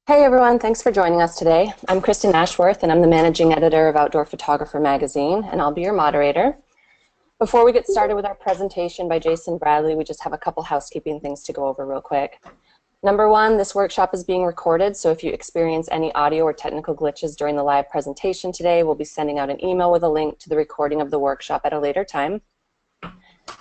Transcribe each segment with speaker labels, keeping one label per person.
Speaker 1: Hey everyone, thanks for joining us today. I'm Kristen Ashworth and I'm the managing editor of Outdoor Photographer magazine, and I'll be your moderator. Before we get started with our presentation by Jason Bradley, we just have a couple housekeeping things to go over real quick. Number one, this workshop is being recorded, so if you experience any audio or technical glitches during the live presentation today, we'll be sending out an email with a link to the recording of the workshop at a later time.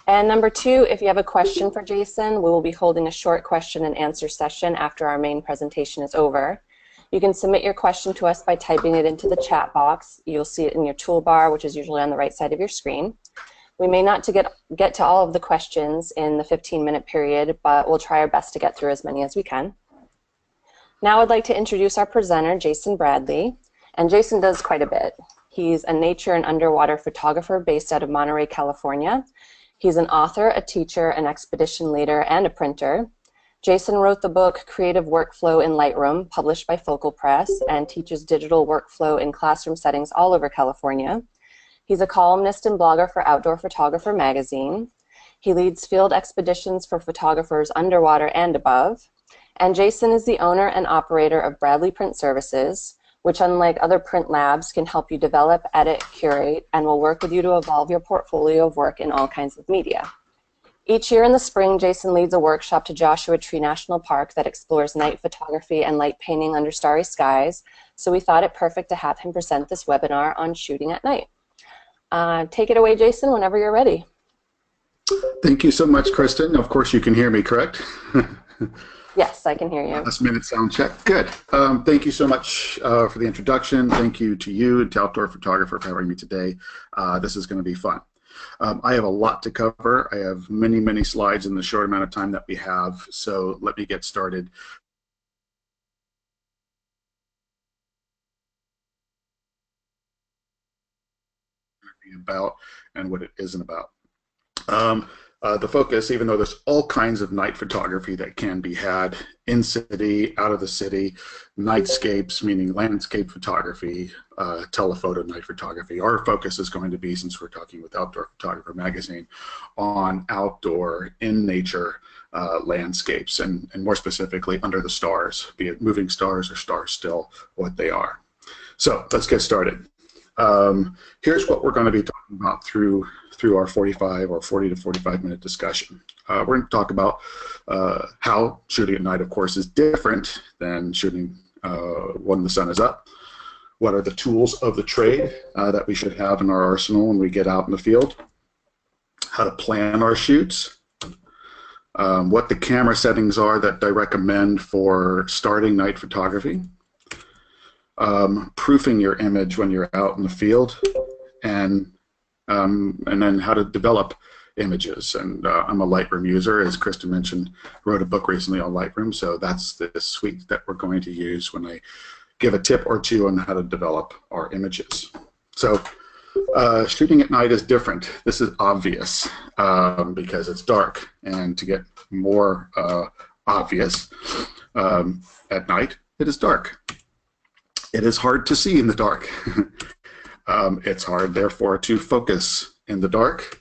Speaker 1: And number two, if you have a question for Jason, we will be holding a short question and answer session after our main presentation is over. You can submit your question to us by typing it into the chat box. You'll see it in your toolbar, which is usually on the right side of your screen. We may not get to all of the questions in the 15-minute period, but we'll try our best to get through as many as we can. Now I'd like to introduce our presenter, Jason Bradley. And Jason does quite a bit. He's a nature and underwater photographer based out of Monterey, California. He's an author, a teacher, an expedition leader, and a printer. Jason wrote the book Creative Workflow in Lightroom, published by Focal Press, and teaches digital workflow in classroom settings all over California. He's a columnist and blogger for Outdoor Photographer magazine. He leads field expeditions for photographers underwater and above. And Jason is the owner and operator of Bradley Print Services, which, unlike other print labs, can help you develop, edit, curate, and will work with you to evolve your portfolio of work in all kinds of media. Each year in the spring, Jason leads a workshop to Joshua Tree National Park that explores night photography and light painting under starry skies, so we thought it perfect to have him present this webinar on shooting at night. Take it away, Jason, whenever you're ready.
Speaker 2: Thank you so much, Kristen. Of course, you can hear me, correct?
Speaker 1: Yes, I can hear you.
Speaker 2: Last minute sound check. Good. Thank you so much for the introduction. Thank you to you and to Outdoor Photographer for having me today. This is going to be fun. I have a lot to cover. I have many, many slides in the short amount of time that we have, so let me get started. About and what it isn't about. The focus, even though there's all kinds of night photography that can be had in city, out of the city, nightscapes, meaning landscape photography, telephoto night photography. Our focus is going to be, since we're talking with Outdoor Photographer magazine, on outdoor, in nature landscapes, and more specifically under the stars, be it moving stars or stars still, what they are. So let's get started. Here's what we're going to be talking about through our 45 or 40 to 45 minute discussion. We're going to talk about how shooting at night, of course, is different than shooting when the sun is up. What are the tools of the trade that we should have in our arsenal when we get out in the field? How to plan our shoots. What the camera settings are that I recommend for starting night photography. Proofing your image when you're out in the field, and then how to develop images. And I'm a Lightroom user, as Kristen mentioned, wrote a book recently on Lightroom, so that's the suite that we're going to use when I give a tip or two on how to develop our images. So shooting at night is different. This is obvious because it's dark, and to get more obvious, at night it is dark. It is hard to see in the dark. It's hard, therefore, to focus in the dark,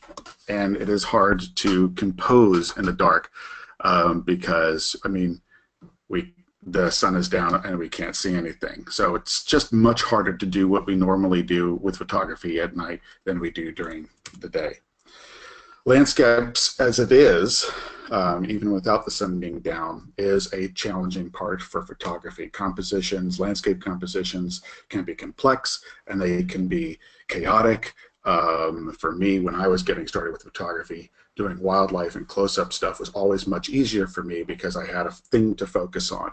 Speaker 2: and it is hard to compose in the dark because, I mean, the sun is down and we can't see anything. So it's just much harder to do what we normally do with photography at night than we do during the day. Landscapes, as it is, even without the sun being down, is a challenging part for photography. Compositions, landscape compositions can be complex and they can be chaotic. For me, when I was getting started with photography, doing wildlife and close-up stuff was always much easier for me because I had a thing to focus on.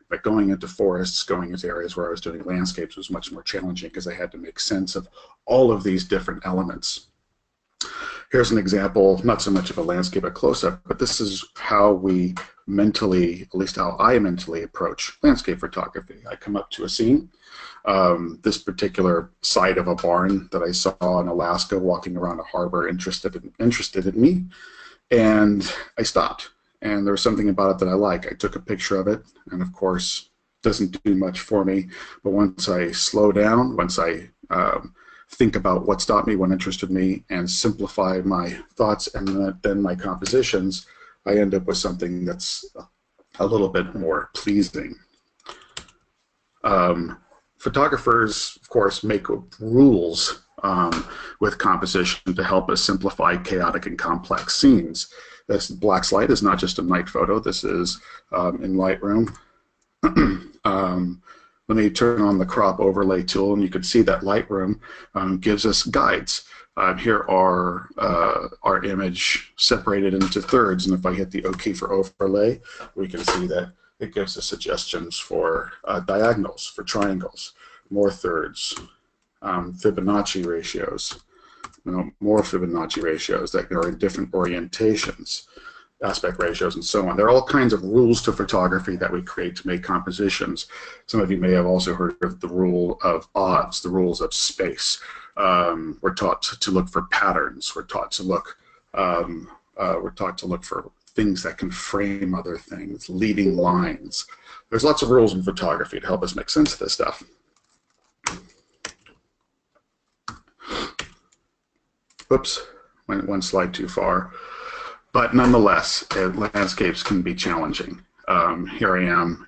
Speaker 2: But going into forests, going into areas where I was doing landscapes was much more challenging because I had to make sense of all of these different elements. Here's an example, not so much of a landscape, a close-up, but this is how we mentally, at least how I mentally approach landscape photography. I come up to a scene, this particular site of a barn that I saw in Alaska, walking around a harbor, interested in me, and I stopped. And there was something about it that I like. I took a picture of it, and of course, it doesn't do much for me, but once I slow down, once I think about what stopped me, what interested me, and simplify my thoughts and then my compositions, I end up with something that's a little bit more pleasing. Photographers, of course, make rules with composition to help us simplify chaotic and complex scenes. This black slide is not just a night photo. This is in Lightroom. Let me turn on the crop overlay tool, and you can see that Lightroom gives us guides. Here are our image separated into thirds, and if I hit the OK for overlay, we can see that it gives us suggestions for diagonals, for triangles, more thirds, Fibonacci ratios, more Fibonacci ratios that are in different orientations, aspect ratios, and so on. There are all kinds of rules to photography that we create to make compositions. Some of you may have also heard of the rule of odds, the rules of space. We're taught to look for patterns. We're taught to look for things that can frame other things, leading lines. There's lots of rules in photography to help us make sense of this stuff. Oops, went one slide too far. But nonetheless, landscapes can be challenging. Here I am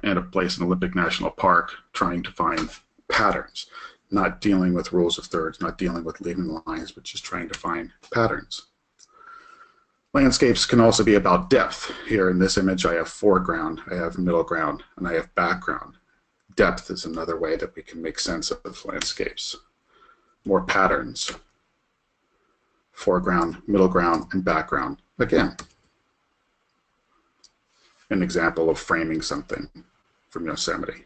Speaker 2: at a place in Olympic National Park trying to find patterns, not dealing with rules of thirds, not dealing with leading lines, but just trying to find patterns. Landscapes can also be about depth. Here in this image, I have foreground, I have middle ground, and I have background. Depth is another way that we can make sense of landscapes. More patterns. Foreground, middle ground, and background. Again, an example of framing something from Yosemite.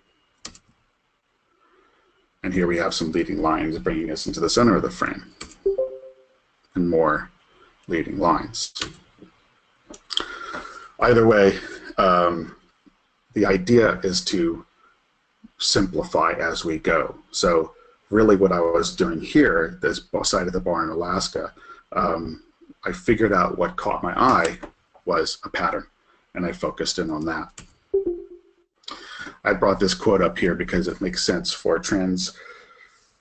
Speaker 2: And here we have some leading lines bringing us into the center of the frame. And more leading lines. Either way, the idea is to simplify as we go. So really what I was doing here, this side of the bar in Alaska, I figured out what caught my eye was a pattern, and I focused in on that. I brought this quote up here because it makes sense for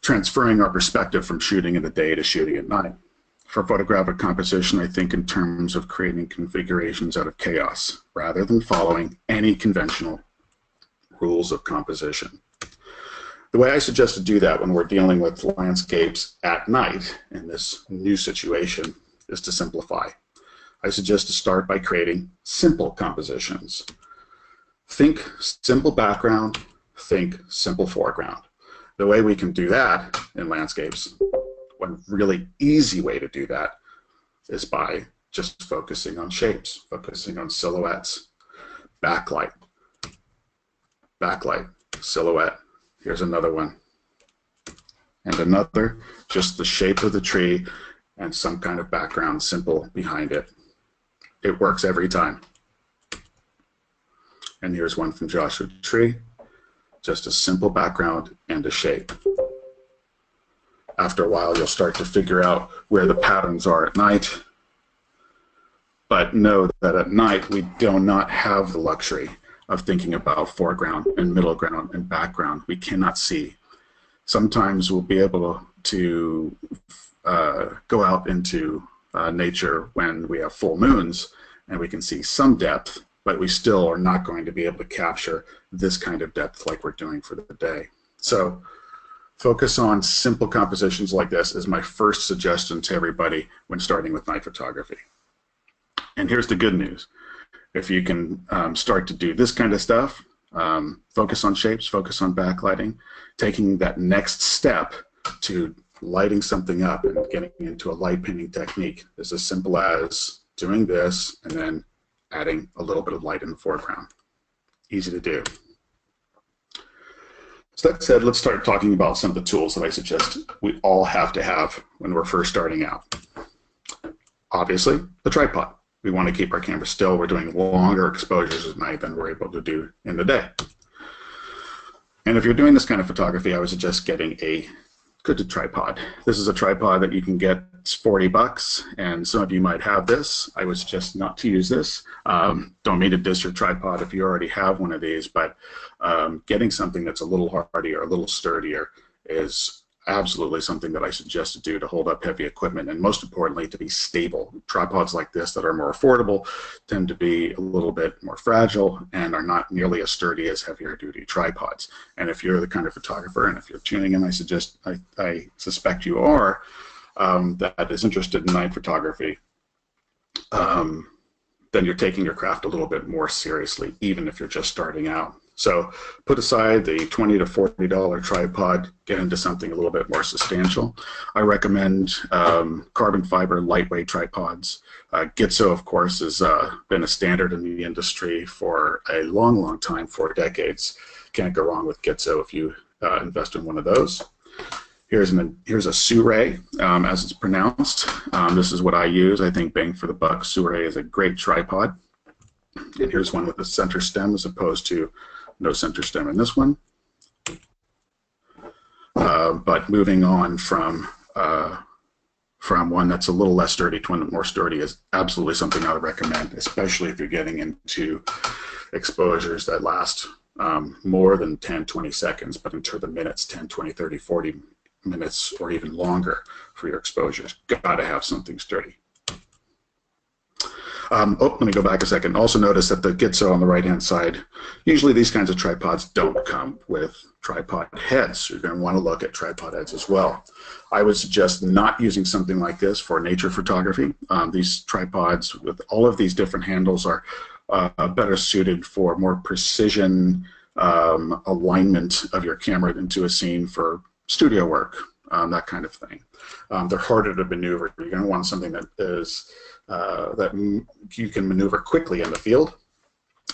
Speaker 2: transferring our perspective from shooting in the day to shooting at night. For photographic composition, I think in terms of creating configurations out of chaos, rather than following any conventional rules of composition. The way I suggest to do that when we're dealing with landscapes at night in this new situation is to simplify. I suggest to start by creating simple compositions. Think simple background, think simple foreground. The way we can do that in landscapes, one really easy way to do that is by just focusing on shapes, focusing on silhouettes, backlight, silhouette. Here's another one. And another, just the shape of the tree and some kind of background simple behind it. It works every time. And here's one from Joshua Tree. Just a simple background and a shape. After a while, you'll start to figure out where the patterns are at night. But know that at night, we do not have the luxury of thinking about foreground and middle ground and background. We cannot see. Sometimes we'll be able to go out into nature when we have full moons and we can see some depth, but we still are not going to be able to capture this kind of depth like we're doing for the day. So focus on simple compositions like this is my first suggestion to everybody when starting with night photography. And here's the good news. If you can start to do this kind of stuff, focus on shapes, focus on backlighting, taking that next step to lighting something up and getting into a light painting technique is as simple as doing this and then adding a little bit of light in the foreground. Easy to do. So that said, let's start talking about some of the tools that I suggest we all have to have when we're first starting out. Obviously, the tripod. We want to keep our camera still. We're doing longer exposures at night than we're able to do in the day. And if you're doing this kind of photography, I would suggest getting a good tripod. This is a tripod that you can get. It's $40, and some of you might have this. I would suggest not to use this. Don't mean to diss your tripod if you already have one of these, but getting something that's a little hardier, a little sturdier is absolutely something that I suggest to do to hold up heavy equipment, and most importantly, to be stable. Tripods like this that are more affordable tend to be a little bit more fragile and are not nearly as sturdy as heavier duty tripods. And if you're the kind of photographer, and if you're tuning in, I suspect you are, that is interested in night photography, then you're taking your craft a little bit more seriously, even if you're just starting out. So put aside the $20 to $40 tripod, get into something a little bit more substantial. I recommend carbon fiber lightweight tripods. Gitzo, of course, has been a standard in the industry for a long, long time, 4 decades. Can't go wrong with Gitzo if you invest in one of those. Here's a Sirui, as it's pronounced. This is what I use. I think bang for the buck. Sirui is a great tripod. And here's one with a center stem as opposed to no center stem in this one. But moving on from one that's a little less sturdy to one more sturdy is absolutely something I would recommend, especially if you're getting into exposures that last more than 10, 20 seconds, but into the minutes, 10, 20, 30, 40 minutes or even longer for your exposures. Got to have something sturdy. Let me go back a second. Also notice that the Gitzo on the right-hand side, usually these kinds of tripods don't come with tripod heads. You're going to want to look at tripod heads as well. I would suggest not using something like this for nature photography. These tripods with all of these different handles are better suited for more precision alignment of your camera into a scene for studio work, that kind of thing. They're harder to maneuver. You're going to want something that is that you can maneuver quickly in the field.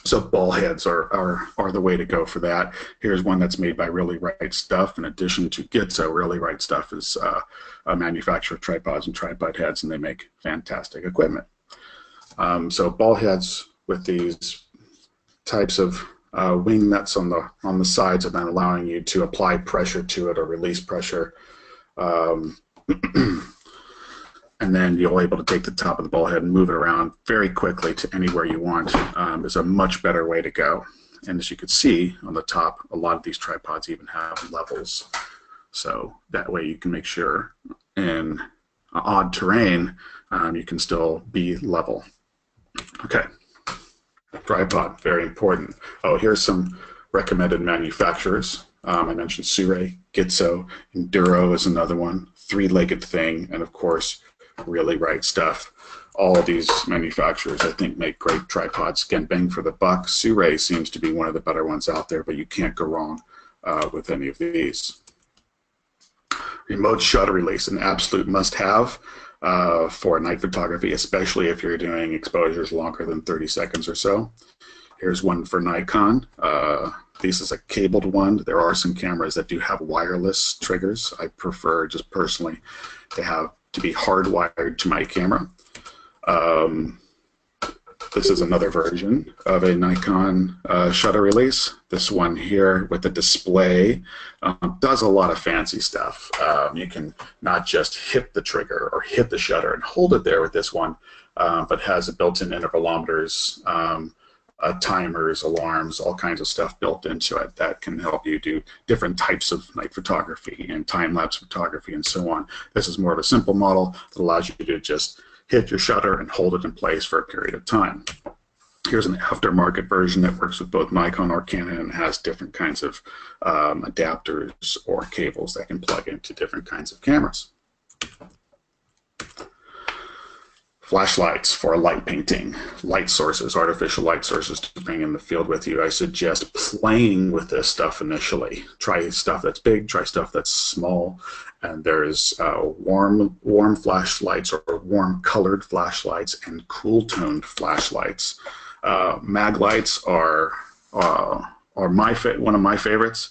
Speaker 2: So ball heads are the way to go for that. Here's one that's made by Really Right Stuff. In addition to Gitzo, Really Right Stuff is a manufacturer of tripods and tripod heads, and they make fantastic equipment. So ball heads with these types of wing nuts on the sides, and then allowing you to apply pressure to it or release pressure. And then you'll be able to take the top of the ball head and move it around very quickly to anywhere you want. Is a much better way to go. And as you can see on the top, a lot of these tripods even have levels. So that way you can make sure in odd terrain you can still be level. Okay, tripod, very important. Oh, here's some recommended manufacturers. I mentioned Sirui, Gitzo, Enduro is another one, 3-legged thing, and of course, Really Right Stuff. All of these manufacturers, I think, make great tripods. Again, bang for the buck. Sirui seems to be one of the better ones out there, but you can't go wrong with any of these. Remote shutter release, an absolute must-have for night photography, especially if you're doing exposures longer than 30 seconds or so. Here's one for Nikon. This is a cabled one. There are some cameras that do have wireless triggers. I prefer, just personally, to be hardwired to my camera. This is another version of a Nikon shutter release. This one here with the display does a lot of fancy stuff. You can not just hit the trigger or hit the shutter and hold it there with this one, but has a built-in intervalometers, timers, alarms, all kinds of stuff built into it that can help you do different types of night photography and time-lapse photography and so on. This is more of a simple model that allows you to just hit your shutter and hold it in place for a period of time. Here's an aftermarket version that works with both Nikon or Canon and has different kinds of adapters or cables that can plug into different kinds of cameras. Flashlights for light painting, light sources, artificial light sources to bring in the field with you. I suggest playing with this stuff initially. Try stuff that's big, try stuff that's small, and there's warm flashlights or warm colored flashlights and cool toned flashlights. Mag lights are one of my favorites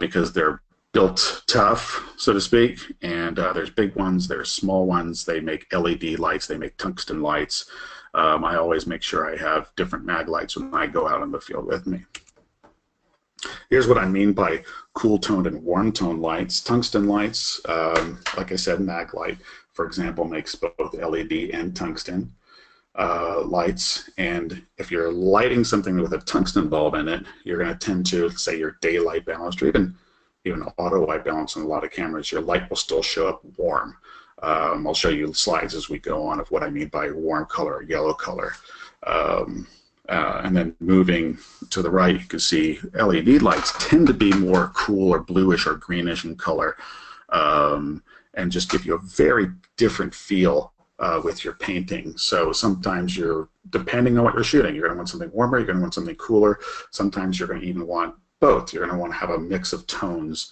Speaker 2: because they're built tough, so to speak, and there's big ones, there's small ones. They make LED lights, they make tungsten lights. I always make sure I have different mag lights when I go out in the field with me. Here's what I mean by cool toned and warm toned lights. Tungsten lights, like I said, mag light, for example, makes both LED and tungsten lights, and if you're lighting something with a tungsten bulb in it, you're going to tend to, say, your daylight balanced or even even auto white balance on a lot of cameras, your light will still show up warm. I'll show you slides as we go on of what I mean by warm color or yellow color. And then moving to the right, you can see LED lights tend to be more cool or bluish or greenish in color, and just give you a very different feel with your painting. So sometimes depending on what you're shooting, you're going to want something warmer, you're going to want something cooler. Sometimes you're going to even want both. You're going to want to have a mix of tones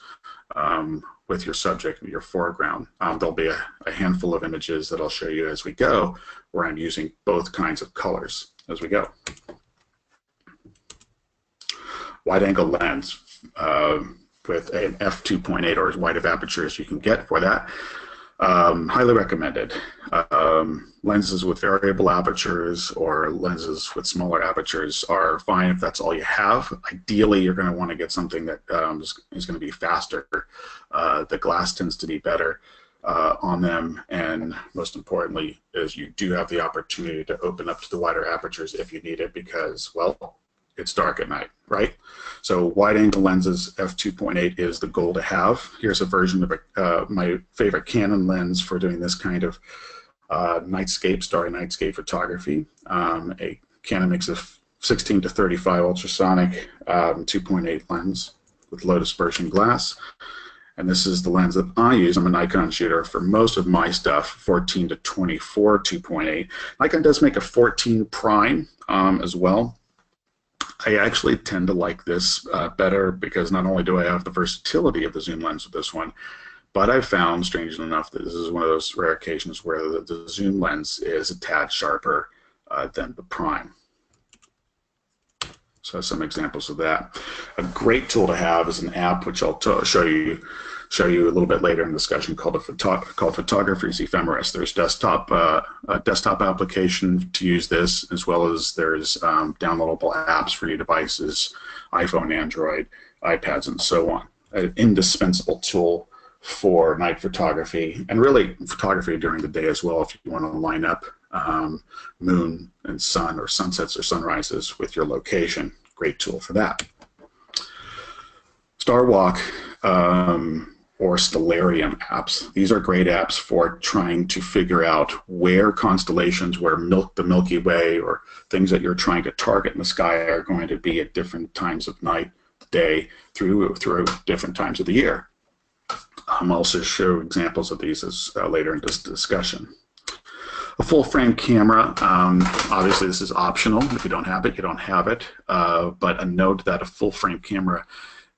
Speaker 2: with your subject and your foreground. There'll be a handful of images that I'll show you as we go where I'm using both kinds of colors as we go. Wide angle lens with an f2.8 or as wide of aperture as you can get for that. Highly recommended. Lenses with variable apertures or lenses with smaller apertures are fine if that's all you have. Ideally, you're going to want to get something that is going to be faster. The glass tends to be better on them, and most importantly is you do have the opportunity to open up to the wider apertures if you need it because, well, it's dark at night, right? So wide angle lenses, f2.8 is the goal to have. Here's a version of my favorite Canon lens for doing this kind of nightscape, starry nightscape photography. A Canon makes a 16 to 35 ultrasonic 2.8 lens with low dispersion glass. And this is the lens that I use. I'm a Nikon shooter for most of my stuff, 14 to 24 2.8. Nikon does make a 14 prime as well. I actually tend to like this better because not only do I have the versatility of the zoom lens with this one, but I've found, strangely enough, that this is one of those rare occasions where the zoom lens is a tad sharper than the prime. So some examples of that. A great tool to have is an app which I'll show you a little bit later in the discussion called Photographer's Ephemeris. There's a desktop application to use this, as well as there's downloadable apps for your devices, iPhone, Android, iPads, and so on. An indispensable tool for night photography, and really photography during the day as well if you want to line up moon and sun or sunsets or sunrises with your location. Great tool for that. Starwalk or Stellarium apps. These are great apps for trying to figure out where constellations, where the Milky Way, or things that you're trying to target in the sky are going to be at different times of night, day, through different times of the year. I'll also show examples of these as later in this discussion. A full frame camera, obviously this is optional. If you don't have it, you don't have it. But a note that a full frame camera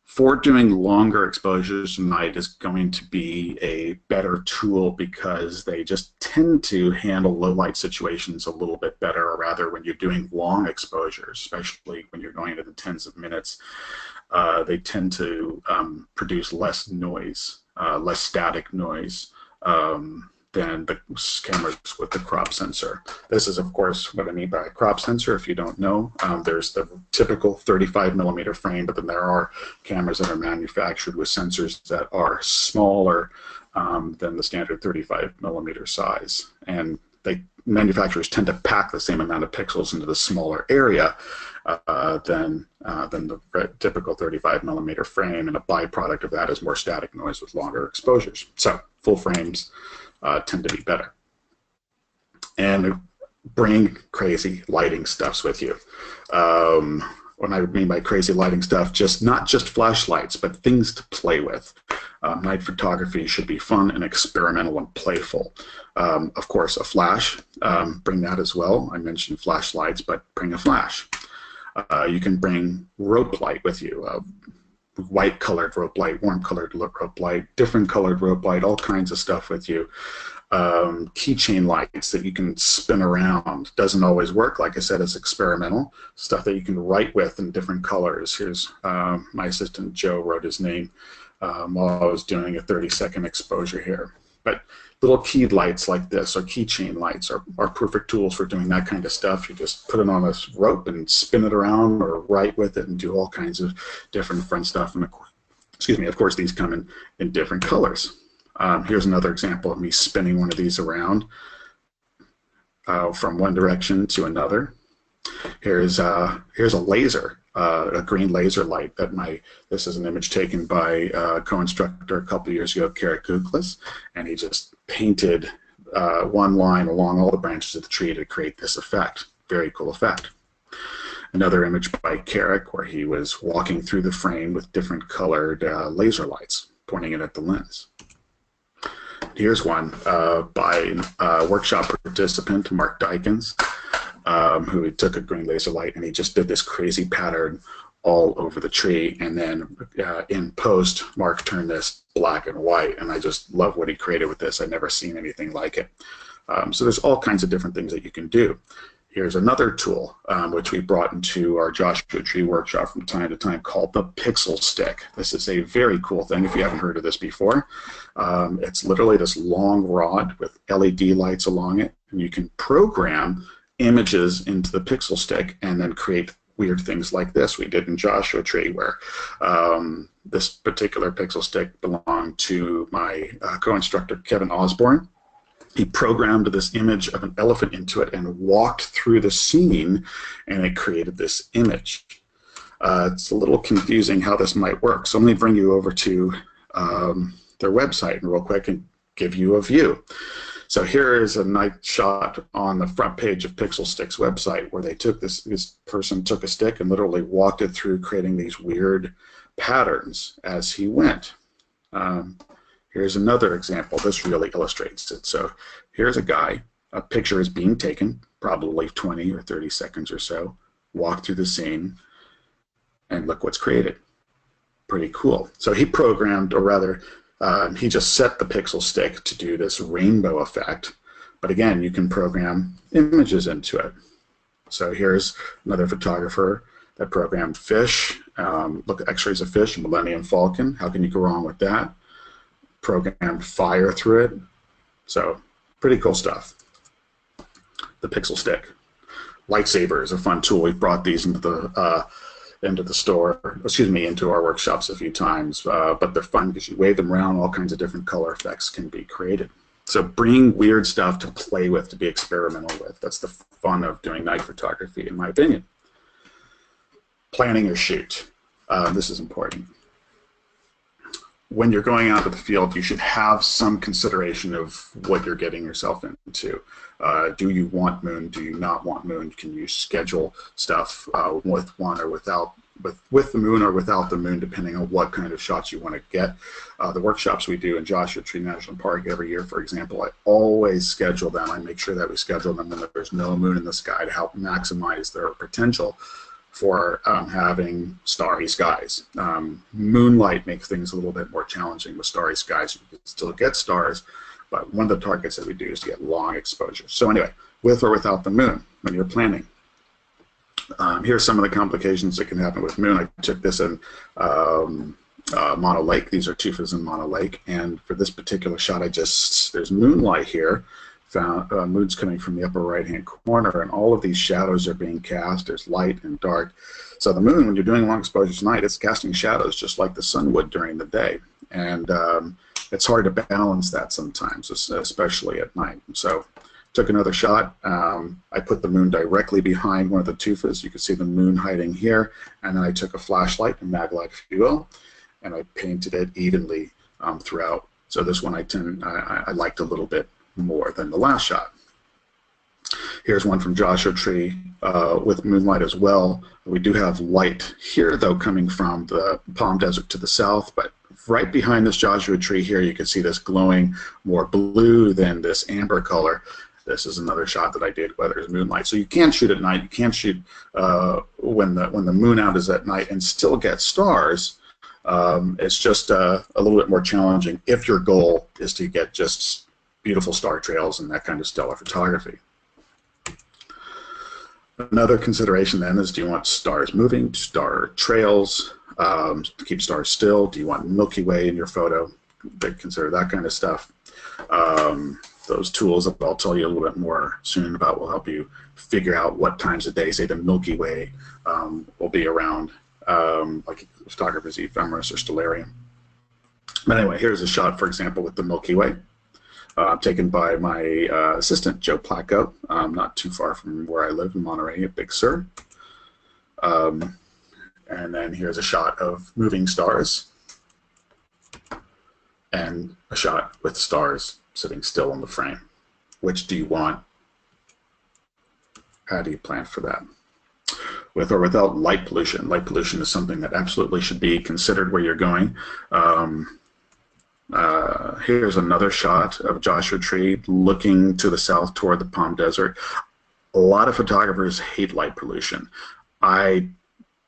Speaker 2: for doing longer exposures at night is going to be a better tool because they just tend to handle low light situations a little bit better, or rather when you're doing long exposures, especially when you're going into the tens of minutes, they tend to produce less noise, less static noise than the cameras with the crop sensor. This is, of course, what I mean by a crop sensor. If you don't know, there's the typical 35mm frame, but then there are cameras that are manufactured with sensors that are smaller than the standard 35mm size. And manufacturers tend to pack the same amount of pixels into the smaller area than the typical 35mm frame, and a byproduct of that is more static noise with longer exposures. So full frames tend to be better. And bring crazy lighting stuffs with you. What I mean by crazy lighting stuff, not just flashlights, but things to play with. Night photography should be fun and experimental and playful. Of course, a flash, bring that as well. I mentioned flashlights, but bring a flash. You can bring rope light with you. White colored rope light, warm colored rope light, different colored rope light, all kinds of stuff with you. Keychain lights that you can spin around. Doesn't always work. Like I said, it's experimental. Stuff that you can write with in different colors. Here's my assistant Joe wrote his name while I was doing a 30-second exposure here. But little keyed lights like this, or keychain lights, are perfect tools for doing that kind of stuff. You just put it on a rope and spin it around, or write with it and do all kinds of different fun stuff. And excuse me, of course, these come in different colors. Here's another example of me spinning one of these around from one direction to another. Here's a laser a green laser light that this is an image taken by a co-instructor a couple of years ago, Carrick Googlis, and he just painted one line along all the branches of the tree to create this effect. Very cool effect. Another image by Carrick where he was walking through the frame with different colored laser lights pointing it at the lens. Here's one by a workshop participant, Mark Dykins, who took a green laser light and he just did this crazy pattern all over the tree, and then in post, Mark turned this black and white, and I just love what he created with this. I've never seen anything like it. So there's all kinds of different things that you can do. Here's another tool which we brought into our Joshua Tree workshop from time to time called the Pixel Stick. This is a very cool thing if you haven't heard of this before. It's literally this long rod with LED lights along it, and you can program images into the Pixel Stick and then create weird things like this we did in Joshua Tree, where this particular Pixel Stick belonged to my co-instructor Kevin Osborne. He programmed this image of an elephant into it and walked through the scene, and it created this image. It's a little confusing how this might work, so let me bring you over to their website real quick and give you a view. So here is a nice shot on the front page of Pixel Stick's website where they took this person took a stick and literally walked it through, creating these weird patterns as he went. Here's another example. This really illustrates it. So here's a guy. A picture is being taken, probably 20 or 30 seconds or so. Walk through the scene, and look what's created. Pretty cool. So he programmed, or rather, he just set the Pixel Stick to do this rainbow effect. But again, you can program images into it. So here's another photographer that programmed fish. Look at x-rays of fish, Millennium Falcon. How can you go wrong with that? Programmed fire through it. So pretty cool stuff. The Pixel Stick. Lightsaber is a fun tool. We've brought these into the store, into our workshops a few times, but they're fun because you wave them around, all kinds of different color effects can be created. So bring weird stuff to play with, to be experimental with. That's the fun of doing night photography, in my opinion. Planning your shoot. This is important. When you're going out to the field, you should have some consideration of what you're getting yourself into. Do you want moon? Do you not want moon? Can you schedule stuff with one or without, with the moon or without the moon, depending on what kind of shots you want to get? The workshops we do in Joshua Tree National Park every year, for example, I always schedule them. I make sure that we schedule them when there's no moon in the sky to help maximize their potential for having starry skies. Moonlight makes things a little bit more challenging with starry skies. You can still get stars, but one of the targets that we do is to get long exposure. So anyway, with or without the moon when you're planning. Here's some of the complications that can happen with moon. I took this in Mono Lake. These are tufas in Mono Lake, and for this particular shot, there's moonlight here. Moon's coming from the upper right-hand corner, and all of these shadows are being cast. There's light and dark. So the moon, when you're doing long exposures at night, it's casting shadows just like the sun would during the day. And it's hard to balance that sometimes, especially at night. So took another shot. I put the moon directly behind one of the tufas. You can see the moon hiding here. And then I took a flashlight, a mag light, if you will, and I painted it evenly throughout. So this one I liked a little bit more than the last shot. Here's one from Joshua Tree with moonlight as well. We do have light here, though, coming from the Palm Desert to the south, but right behind this Joshua Tree here, you can see this glowing more blue than this amber color. This is another shot that I did where there's moonlight. So you can shoot at night. You can shoot when the moon out is at night and still get stars. It's just a little bit more challenging if your goal is to get just beautiful star trails and that kind of stellar photography. Another consideration then is, do you want stars moving, star trails, to keep stars still? Do you want Milky Way in your photo? They consider that kind of stuff. Those tools that I'll tell you a little bit more soon about will help you figure out what times of day, say, the Milky Way will be around, like photographer's ephemeris or stellarium. But anyway, here's a shot, for example, with the Milky Way. Taken by my assistant, Joe Placco, not too far from where I live in Monterey at Big Sur. And then here's a shot of moving stars and a shot with stars sitting still in the frame. Which do you want? How do you plan for that? With or without light pollution. Light pollution is something that absolutely should be considered where you're going. Here's another shot of Joshua Tree looking to the south toward the Palm Desert. A lot of photographers hate light pollution. I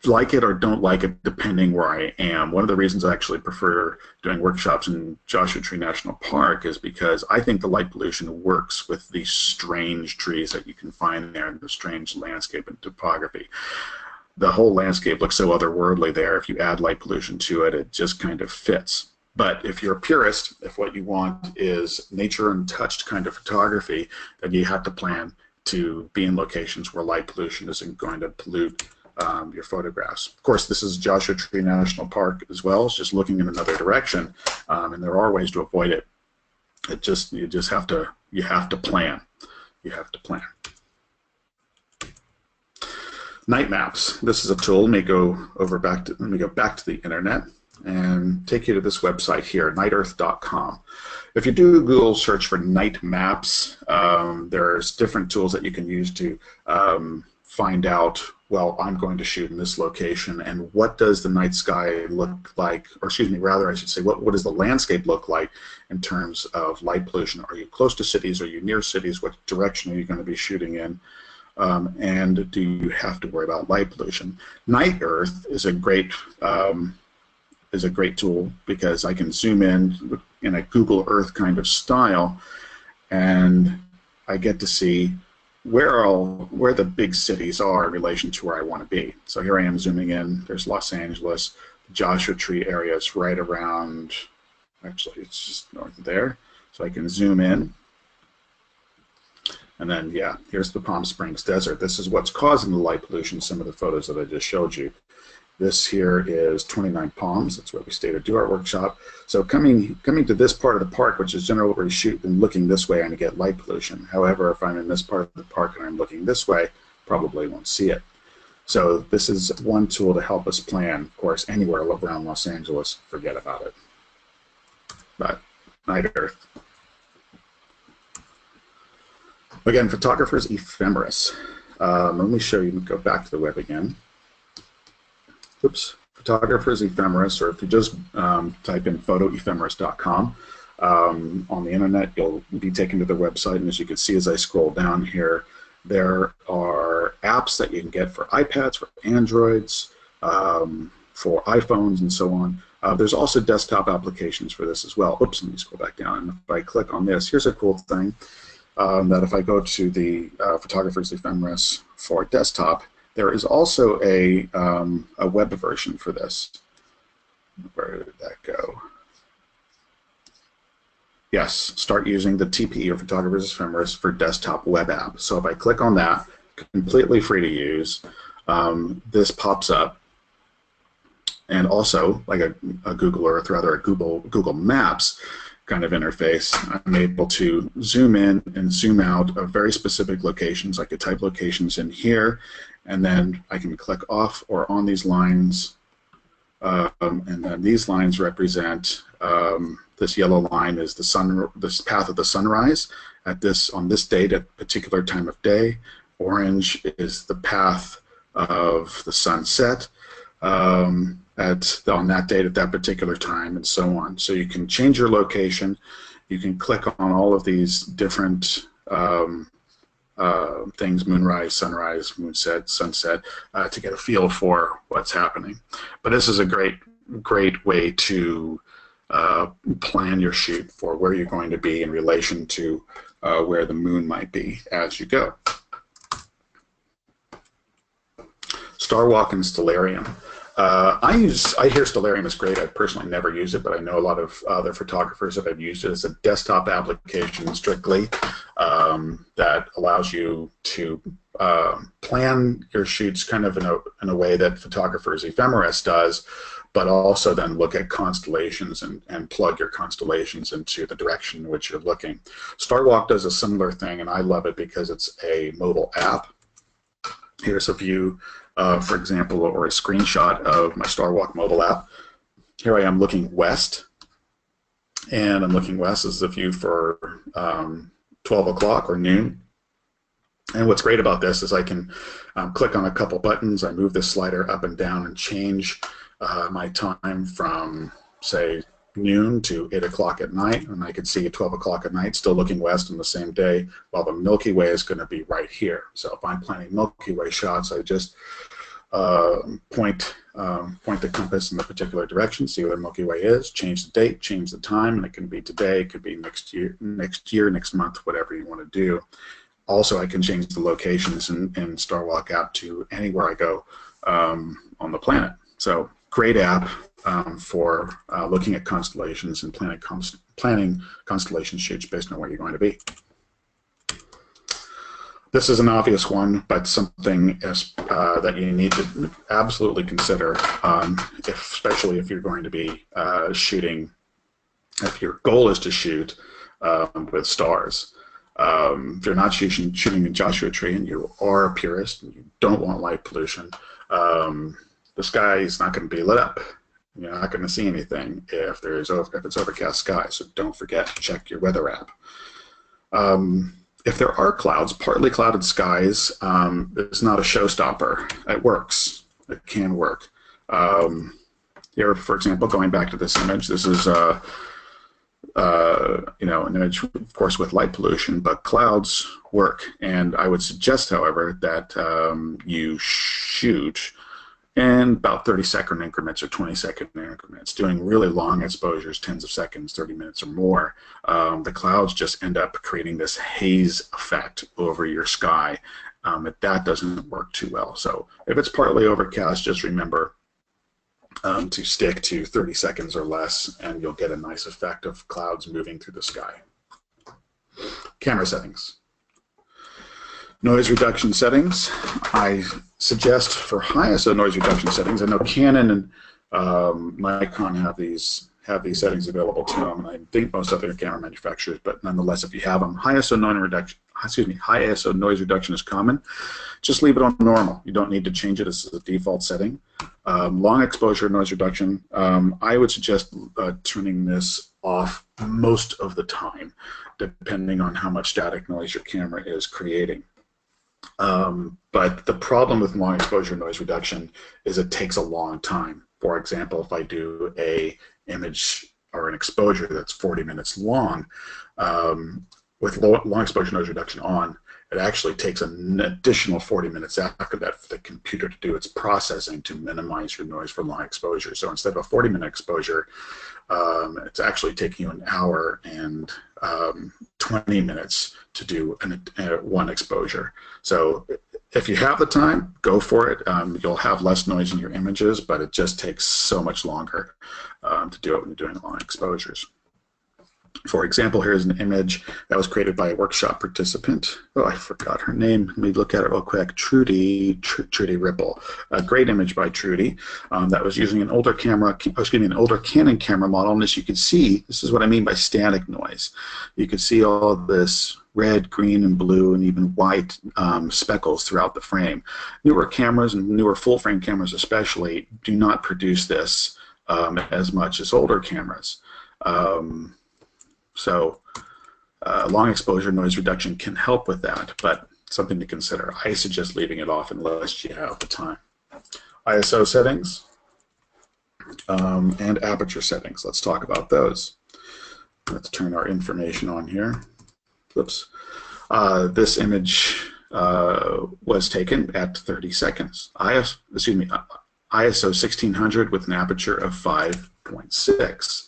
Speaker 2: like it or don't like it depending where I am. One of the reasons I actually prefer doing workshops in Joshua Tree National Park is because I think the light pollution works with these strange trees that you can find there and the strange landscape and topography. The whole landscape looks so otherworldly there. If you add light pollution to it, it just kind of fits. But if you're a purist, if what you want is nature untouched kind of photography, then you have to plan to be in locations where light pollution isn't going to pollute your photographs. Of course, this is Joshua Tree National Park as well. It's just looking in another direction, and there are ways to avoid it. You have to plan. You have to plan. Night maps. This is a tool. Let me go back to the internet and take you to this website here, nightearth.com. If you do Google search for night maps, there's different tools that you can use to find out, well, I'm going to shoot in this location, and what does the night sky look like, or excuse me, rather I should say, what does the landscape look like in terms of light pollution? Are you close to cities? Are you near cities? What direction are you going to be shooting in? And do you have to worry about light pollution? Night Earth is a great tool because I can zoom in a Google Earth kind of style, and I get to see where the big cities are in relation to where I want to be. So here I am zooming in. There's Los Angeles. The Joshua Tree area is right around, actually it's just north of there. So I can zoom in. And then, yeah, here's the Palm Springs Desert. This is what's causing the light pollution, some of the photos that I just showed you. This here is 29 Palms. That's where we stay to do our workshop. So coming to this part of the park, which is generally where we shoot and looking this way, I'm going to get light pollution. However, if I'm in this part of the park and I'm looking this way, probably won't see it. So this is one tool to help us plan. Of course, anywhere around Los Angeles, forget about it. But Night Earth. Again, photographer's ephemeris. Let me show you, go back to the web again. Oops, photographer's ephemeris, or if you just type in photoephemeris.com on the internet, you'll be taken to the website, and as you can see as I scroll down here, there are apps that you can get for iPads, for Androids, for iPhones, and so on. There's also desktop applications for this as well. Oops, let me scroll back down, and if I click on this, here's a cool thing, that if I go to the photographer's ephemeris for desktop, there is also a web version for this. Where did that go? Yes, start using the TPE, or photographer's ephemeris, for desktop web app. So if I click on that, completely free to use, this pops up. And also, like a Google Earth, rather a Google Maps kind of interface, I'm able to zoom in and zoom out of very specific locations. I could type locations in here, and then I can click off or on these lines, and then these lines represent, this yellow line is this path of the sunrise on this date at a particular time of day. Orange is the path of the sunset on that date at that particular time, and so on. So you can change your location. You can click on all of these different things, moonrise, sunrise, moonset, sunset, to get a feel for what's happening. But this is a great way to plan your shoot for where you're going to be in relation to where the moon might be as you go. Star Walk and Stellarium. I hear Stellarium is great. I personally never use it, but I know a lot of other photographers that have used it as a desktop application strictly that allows you to plan your shoots kind of in a way that photographer's ephemeris does, but also then look at constellations and plug your constellations into the direction in which you're looking. Star Walk does a similar thing, and I love it because it's a mobile app. Here's a view for example, or a screenshot of my StarWalk mobile app. Here I am looking west, and I'm looking west. This is a view for 12 o'clock or noon. And what's great about this is I can click on a couple buttons. I move this slider up and down and change my time from, say, noon to 8 o'clock at night, and I can see at 12 o'clock at night still looking west on the same day, while the Milky Way is going to be right here. So if I'm planning Milky Way shots, I just point the compass in the particular direction, see where the Milky Way is, change the date, change the time, and it can be today, it could be next year, next month, whatever you want to do. Also, I can change the locations in StarWalk app to anywhere I go on the planet. So great app for looking at constellations and planning constellation shoots based on where you're going to be. This is an obvious one, but something that you need to absolutely consider, especially if you're going to be shooting, if your goal is to shoot with stars. If you're not shooting in Joshua Tree and you are a purist and you don't want light pollution, the sky is not going to be lit up. You're not going to see anything if it's overcast sky. So don't forget to check your weather app. If there are clouds, partly clouded skies, it's not a showstopper. It works. It can work. Here, for example, going back to this image, this is an image, of course, with light pollution, but clouds work. And I would suggest, however, that you shoot in about 30-second increments or 20-second increments, doing really long exposures, tens of seconds, 30 minutes or more. The clouds just end up creating this haze effect over your sky. That doesn't work too well. So if it's partly overcast, just remember to stick to 30 seconds or less, and you'll get a nice effect of clouds moving through the sky. Camera settings. Noise reduction settings. I suggest for high ISO noise reduction settings, I know Canon and Nikon have these settings available to them, and I think most other camera manufacturers, but nonetheless, if you have them, high ISO noise reduction is common. Just leave it on normal. You don't need to change it. This is a default setting. Long exposure noise reduction, I would suggest turning this off most of the time, depending on how much static noise your camera is creating. But the problem with long exposure noise reduction is it takes a long time. For example, if I do a image or an exposure that's 40 minutes long, with long exposure noise reduction on, it actually takes an additional 40 minutes after that for the computer to do its processing to minimize your noise for long exposure. So instead of a 40-minute exposure, it's actually taking you an hour and 20 minutes to do one exposure. So if you have the time, go for it. You'll have less noise in your images, but it just takes so much longer to do it when you're doing long exposures. For example, here's an image that was created by a workshop participant. Oh, I forgot her name. Let me look at it real quick. Trudy Ripple. A great image by Trudy that was using an older an older Canon camera model. And as you can see, this is what I mean by static noise. You can see all this red, green, and blue, and even white speckles throughout the frame. Newer cameras and newer full-frame cameras especially do not produce this as much as older cameras. So long exposure noise reduction can help with that, but something to consider. I suggest leaving it off unless you have the time. ISO settings and aperture settings. Let's talk about those. Let's turn our information on here. Whoops. This image was taken at 30 seconds. ISO 1600 with an aperture of 5.6.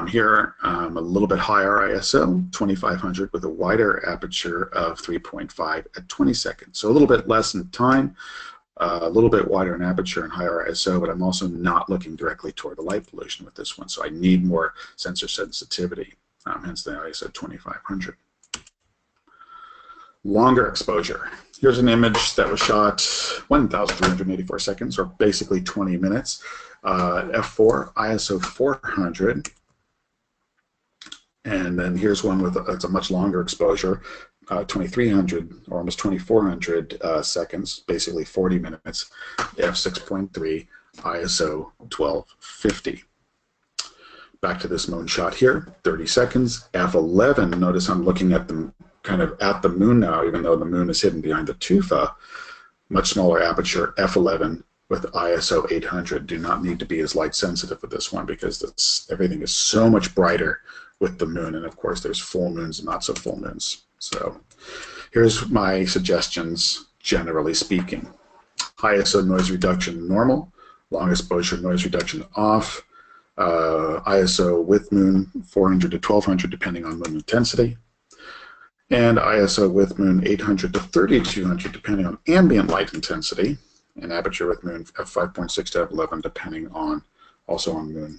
Speaker 2: Here, a little bit higher ISO, 2500 with a wider aperture of 3.5 at 20 seconds. So a little bit less in time, a little bit wider in aperture and higher ISO, but I'm also not looking directly toward the light pollution with this one, so I need more sensor sensitivity, hence the ISO 2500. Longer exposure. Here's an image that was shot 1,384 seconds, or basically 20 minutes. F4, ISO 400. And then here's one with it's a much longer exposure, 2300 or almost 2400 seconds, basically 40 minutes, f6.3, ISO 1250. Back to this moon shot here, 30 seconds, f11. Notice I'm looking at the kind of at the moon now, even though the moon is hidden behind the tufa. Much smaller aperture, f11 with ISO 800. Do not need to be as light sensitive with this one because everything is so much brighter with the moon, and of course there's full moons and not so full moons. So here's my suggestions, generally speaking. High ISO noise reduction normal, long exposure noise reduction off, ISO with moon 400 to 1200 depending on moon intensity, and ISO with moon 800 to 3200 depending on ambient light intensity, and aperture with moon f5.6 to f11 depending on also on moon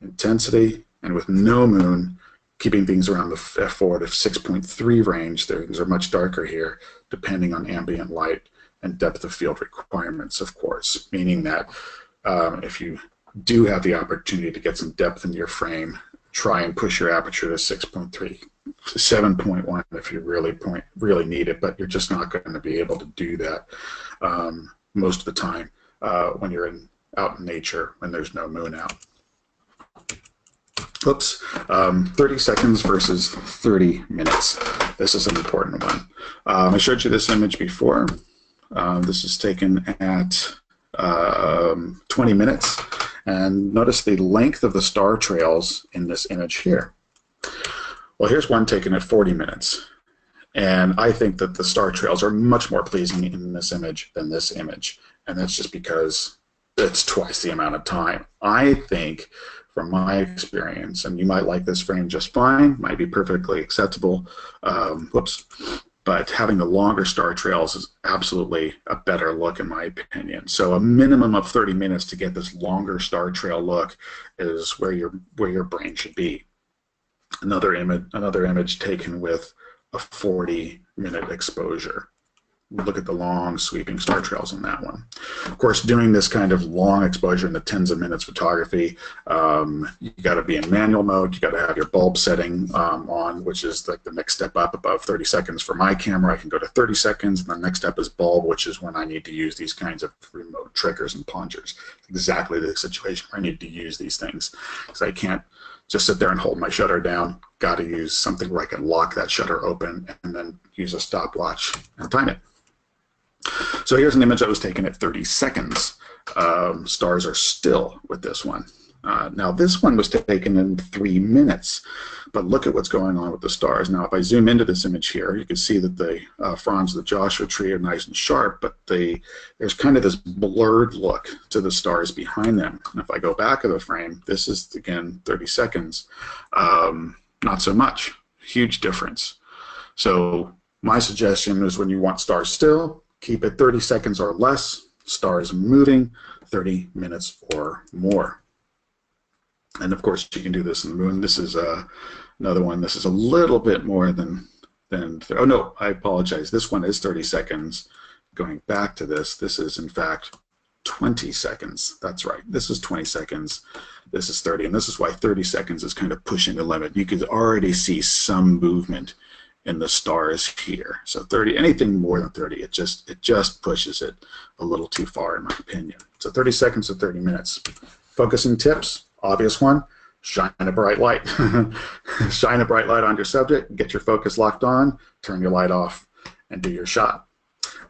Speaker 2: intensity, and with no moon keeping things around the f4 to 6.3 range. Things are much darker here depending on ambient light and depth of field requirements, of course, meaning that if you do have the opportunity to get some depth in your frame, try and push your aperture to 6.3, 7.1 if you really need it, but you're just not going to be able to do that most of the time when you're out in nature when there's no moon out. Oops, 30 seconds versus 30 minutes. This is an important one. I showed you this image before. This is taken at 20 minutes. And notice the length of the star trails in this image here. Well, here's one taken at 40 minutes. And I think that the star trails are much more pleasing in this image than this image. And that's just because it's twice the amount of time. I think, from my experience, and you might like this frame just fine, might be perfectly acceptable, but having the longer star trails is absolutely a better look in my opinion. So a minimum of 30 minutes to get this longer star trail look is where your brain should be. Another image taken with a 40-minute exposure. Look at the long sweeping star trails in that one. Of course, doing this kind of long exposure in the tens of minutes photography, you got to be in manual mode. You got to have your bulb setting on, which is like the next step up above 30 seconds. For my camera, I can go to 30 seconds, and the next step is bulb, which is when I need to use these kinds of remote triggers and plungers. Exactly the situation where I need to use these things, because I can't just sit there and hold my shutter down. Got to use something where I can lock that shutter open and then use a stopwatch and time it. So here's an image that was taken at 30 seconds. Stars are still with this one. Now this one was taken in 3 minutes, but look at what's going on with the stars. Now if I zoom into this image here, you can see that the fronds of the Joshua tree are nice and sharp, but there's kind of this blurred look to the stars behind them. And if I go back of the frame, this is again 30 seconds. Not so much. Huge difference. So my suggestion is when you want stars still, keep it 30 seconds or less, stars moving, 30 minutes or more. And of course you can do this in the moon. This is another one. This is a little bit more than oh no, I apologize. This one is 30 seconds. Going back to this is in fact 20 seconds. That's right. This is 20 seconds. This is 30, and this is why 30 seconds is kind of pushing the limit. You could already see some movement in the stars here. So 30, anything more than 30, it just pushes it a little too far in my opinion. So 30 seconds to 30 minutes. Focusing tips, obvious one, shine a bright light. Shine a bright light on your subject, get your focus locked on, turn your light off, and do your shot.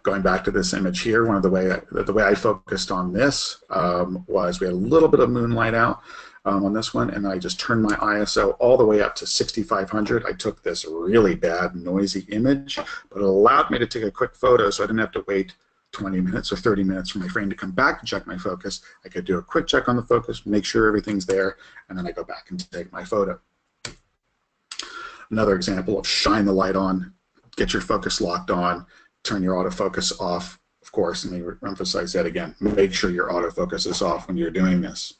Speaker 2: Going back to this image here, the way I focused on this was we had a little bit of moonlight out on this one, and I just turned my ISO all the way up to 6500. I took this really bad, noisy image, but it allowed me to take a quick photo, so I didn't have to wait 20 minutes or 30 minutes for my frame to come back to check my focus. I could do a quick check on the focus, make sure everything's there, and then I go back and take my photo. Another example of shine the light on, get your focus locked on, turn your autofocus off. Of course, let me emphasize that again. Make sure your autofocus is off when you're doing this.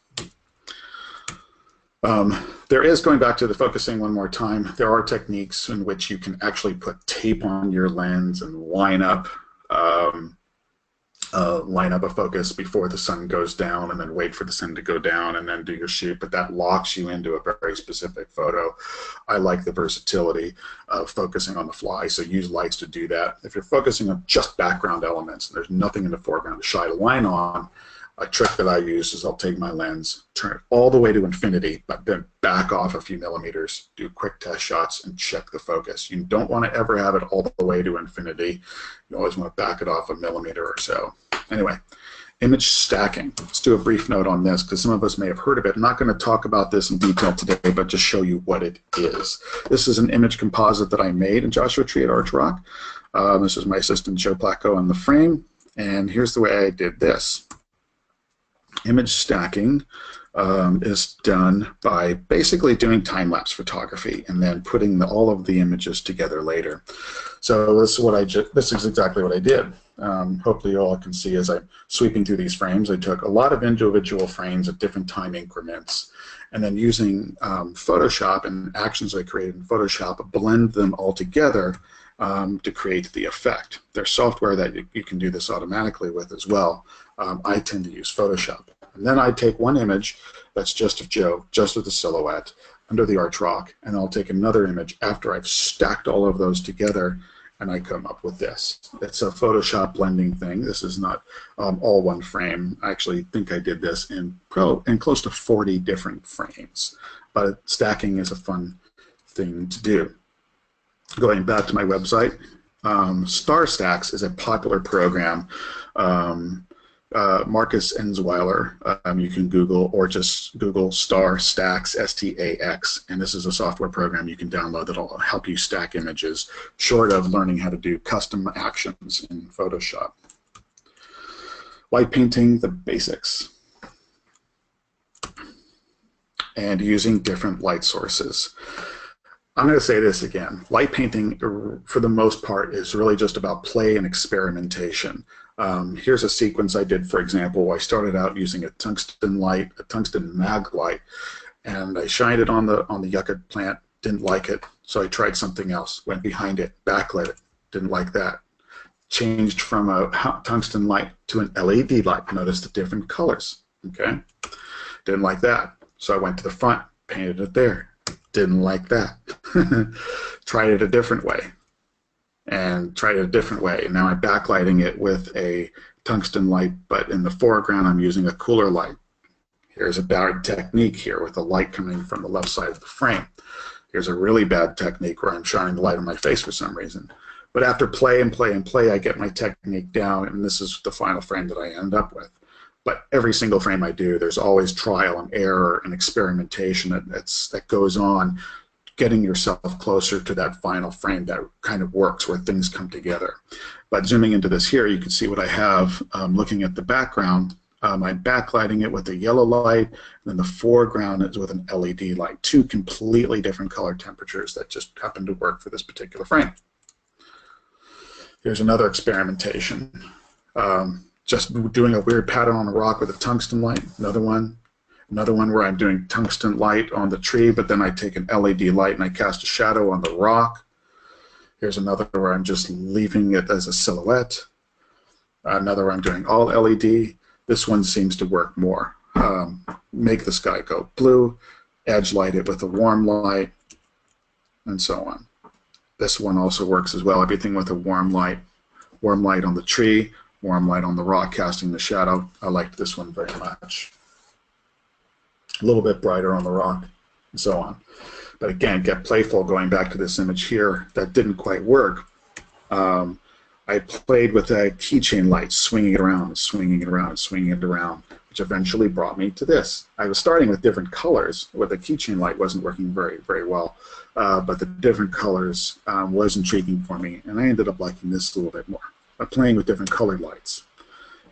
Speaker 2: There is, going back to the focusing one more time, there are techniques in which you can actually put tape on your lens and line up line up a focus before the sun goes down and then wait for the sun to go down and then do your shoot, but that locks you into a very specific photo. I like the versatility of focusing on the fly, so use lights to do that. If you're focusing on just background elements and there's nothing in the foreground to shine a line on, a trick that I use is I'll take my lens, turn it all the way to infinity, but then back off a few millimeters, do quick test shots, and check the focus. You don't want to ever have it all the way to infinity. You always want to back it off a millimeter or so. Anyway, image stacking. Let's do a brief note on this because some of us may have heard of it. I'm not going to talk about this in detail today, but just show you what it is. This is an image composite that I made in Joshua Tree at Archrock. This is my assistant Joe Placco on the frame, and here's the way I did this. Image stacking is done by basically doing time-lapse photography and then putting all of the images together later. So this is what this is exactly what I did. Hopefully you all can see as I'm sweeping through these frames. I took a lot of individual frames at different time increments, and then using Photoshop and actions I created in Photoshop, blend them all together to create the effect. There's software that you can do this automatically with as well. I tend to use Photoshop. And then I take one image that's just of Joe, just with the silhouette, under the arch rock, and I'll take another image after I've stacked all of those together, and I come up with this. It's a Photoshop blending thing. This is not all one frame. I actually think I did this in close to 40 different frames. But stacking is a fun thing to do. Going back to my website, StarStax is a popular program. Marcus Enzweiler, you can Google, or just Google StarStax, S-T-A-X, and this is a software program you can download that'll help you stack images, short of learning how to do custom actions in Photoshop. Light painting, the basics, and using different light sources. I'm going to say this again. Light painting, for the most part, is really just about play and experimentation. Here's a sequence I did, for example. I started out using a tungsten light, a tungsten mag light, and I shined it on the yucca plant. Didn't like it, so I tried something else. Went behind it, backlit it. Didn't like that. Changed from a tungsten light to an LED light. Notice the different colors. Okay. Didn't like that, so I went to the front, painted it there. Didn't like that. Tried it a different way. And tried it a different way. Now I'm backlighting it with a tungsten light, but in the foreground I'm using a cooler light. Here's a bad technique here with the light coming from the left side of the frame. Here's a really bad technique where I'm shining the light on my face for some reason. But after play and play and play, I get my technique down, and this is the final frame that I end up with. But every single frame I do, there's always trial and error and experimentation that goes on, getting yourself closer to that final frame that kind of works, where things come together. But zooming into this here, you can see what I have. Looking at the background, I'm backlighting it with a yellow light, and then the foreground is with an LED light. Two completely different color temperatures that just happen to work for this particular frame. Here's another experimentation. Just doing a weird pattern on a rock with a tungsten light. Another one where I'm doing tungsten light on the tree, but then I take an LED light and I cast a shadow on the rock. Here's another where I'm just leaving it as a silhouette. Another where I'm doing all LED. This one seems to work more. Make the sky go blue, edge light it with a warm light, and so on. This one also works as well. Everything with a warm light on the tree, warm light on the rock casting the shadow. I liked this one very much. A little bit brighter on the rock, and so on. But again, get playful. Going back to this image here, that didn't quite work. I played with a keychain light, swinging it around, swinging it around, swinging it around, which eventually brought me to this. I was starting with different colors, where the keychain light wasn't working very, very well, but the different colors was intriguing for me, and I ended up liking this a little bit more. Playing with different colored lights.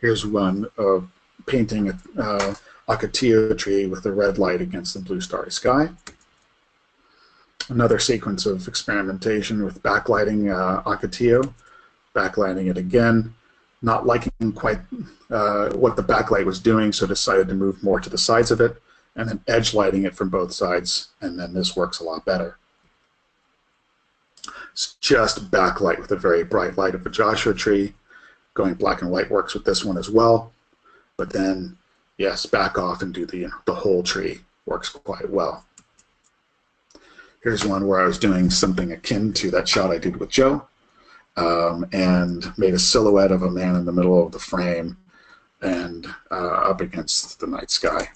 Speaker 2: Here's one of painting a Ocotillo tree with a red light against the blue starry sky. Another sequence of experimentation with backlighting Ocotillo, backlighting it again, not liking quite what the backlight was doing, so decided to move more to the sides of it, and then edge lighting it from both sides, and then this works a lot better. It's just backlight with a very bright light of a Joshua tree, Going black and white works with this one as well, but then, yes, back off and do the whole tree works quite well. Here's one where I was doing something akin to that shot I did with Joe, and made a silhouette of a man in the middle of the frame and up against the night sky.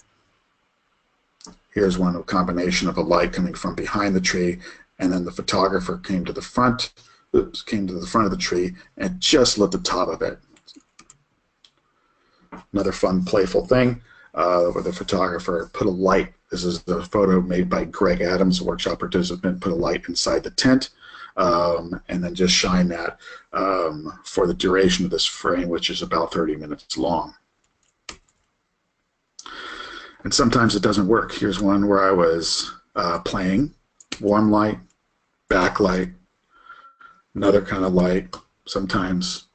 Speaker 2: Here's one, a combination of a light coming from behind the tree, and then the photographer came to the front of the tree and just lit the top of it. Another fun, playful thing where the photographer put a light. This is the photo made by Greg Adams, a workshop participant, put a light inside the tent, and then just shine that for the duration of this frame, which is about 30 minutes long. And sometimes it doesn't work. Here's one where I was playing, warm light, backlight, another kind of light. Sometimes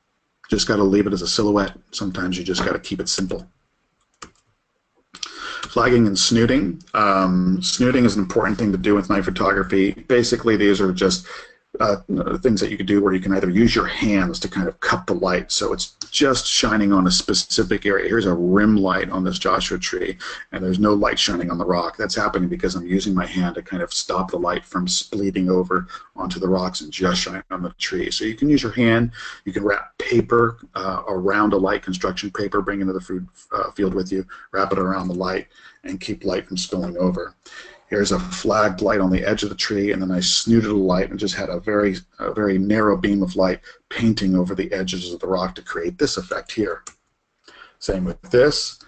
Speaker 2: just got to leave it as a silhouette. Sometimes you just got to keep it simple. Flagging and snooting. Snooting is an important thing to do with night photography. Basically, these are just things that you can do where you can either use your hands to kind of cut the light, so it's just shining on a specific area. Here's a rim light on this Joshua tree, and there's no light shining on the rock. That's happening because I'm using my hand to kind of stop the light from bleeding over onto the rocks and just shine on the tree. So you can use your hand. You can wrap paper around a light, construction paper, bring it into the field with you, wrap it around the light, and keep light from spilling over. Here's a flagged light on the edge of the tree, and then I snooted a light and just had a very narrow beam of light painting over the edges of the rock to create this effect here. Same with this,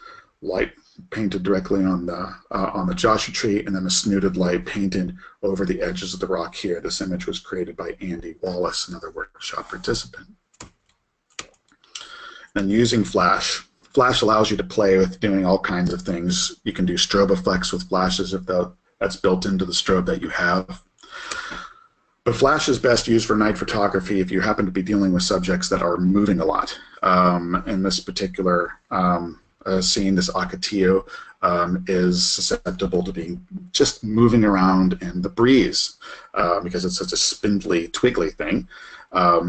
Speaker 2: light painted directly on the Joshua tree, and then a snooted light painted over the edges of the rock here. This image was created by Andy Wallace, another workshop participant. And using flash. Flash allows you to play with doing all kinds of things. You can do strobe effects with flashes if that's built into the strobe that you have. But flash is best used for night photography if you happen to be dealing with subjects that are moving a lot. In this particular scene, this Ocotillo is susceptible to being just moving around in the breeze because it's such a spindly, twiggly thing.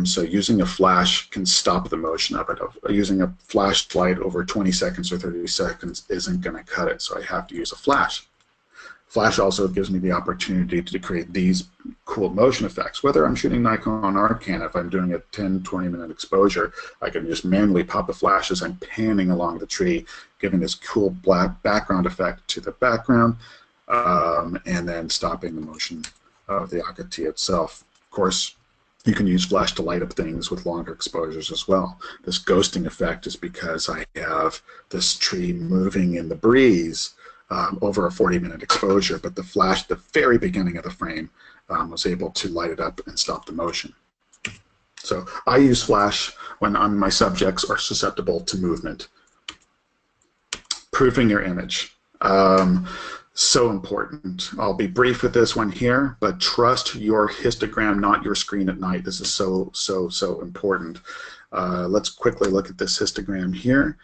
Speaker 2: So using a flash can stop the motion of it. Using a flashlight over 20 seconds or 30 seconds isn't going to cut it, so I have to use a flash. Flash also gives me the opportunity to create these cool motion effects. Whether I'm shooting Nikon or Canon, if I'm doing a 10, 20-minute exposure, I can just manually pop a flash as I'm panning along the tree, giving this cool black background effect to the background, and then stopping the motion of the Ocotillo itself. Of course, you can use flash to light up things with longer exposures as well. This ghosting effect is because I have this tree moving in the breeze over a 40-minute exposure, but the flash at the very beginning of the frame was able to light it up and stop the motion. So I use flash when my subjects are susceptible to movement. Proofing your image. So important. I'll be brief with this one here, but trust your histogram, not your screen at night. This is so important. Let's quickly look at this histogram here.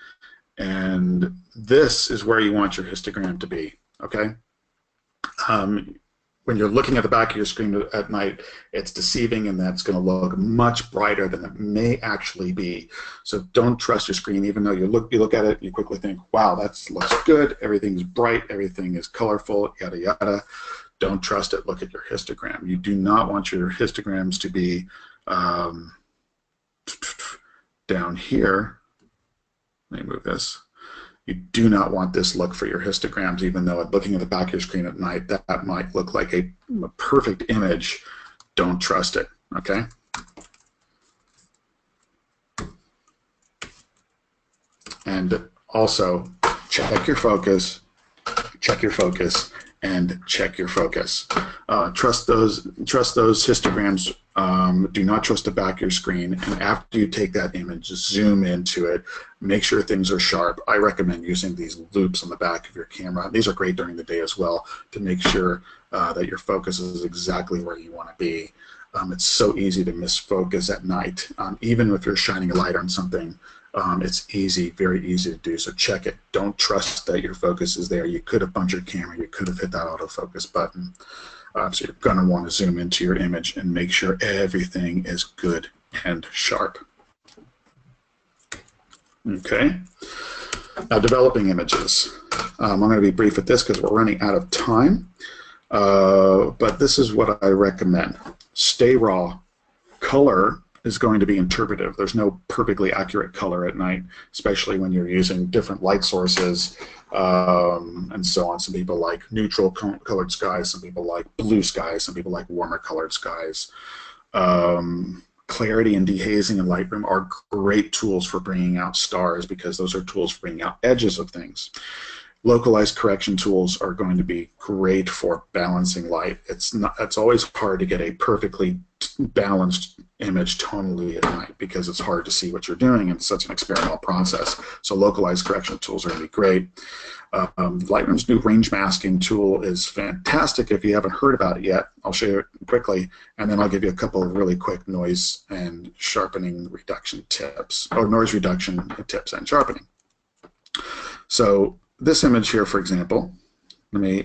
Speaker 2: And this is where you want your histogram to be, okay? When you're looking at the back of your screen at night, it's deceiving, and that's going to look much brighter than it may actually be. So don't trust your screen, even though you look at it, you quickly think, wow, that looks good, everything's bright, everything is colorful, yada yada. Don't trust it. Look at your histogram. You do not want your histograms to be down here. Let me move this. You do not want this look for your histograms, even though looking at the back of your screen at night, that might look like a perfect image. Don't trust it, okay? And also, check your focus, and check your focus. Trust those histograms. Do not trust the back of your screen. And after you take that image, zoom into it. Make sure things are sharp. I recommend using these loops on the back of your camera. These are great during the day as well to make sure that your focus is exactly where you want to be. It's so easy to misfocus at night. Even if you're shining a light on something, it's easy, very easy to do. So check it. Don't trust that your focus is there. You could have bumped your camera. You could have hit that autofocus button. So you're going to want to zoom into your image and make sure everything is good and sharp. Okay. Now, developing images. I'm going to be brief with this because we're running out of time. But this is what I recommend. Stay raw. Color is going to be interpretive. There's no perfectly accurate color at night, especially when you're using different light sources and so on. Some people like neutral colored skies, some people like blue skies, some people like warmer colored skies. Clarity and dehazing in Lightroom are great tools for bringing out stars because those are tools for bringing out edges of things. Localized correction tools are going to be great for balancing light. It's always hard to get a perfectly balanced image tonally at night because it's hard to see what you're doing and it's such an experimental process. So localized correction tools are going to be great. Lightroom's new range masking tool is fantastic. If you haven't heard about it yet, I'll show you it quickly, and then I'll give you a couple of really quick noise and sharpening reduction tips, or noise reduction tips and sharpening. So this image here, for example, let me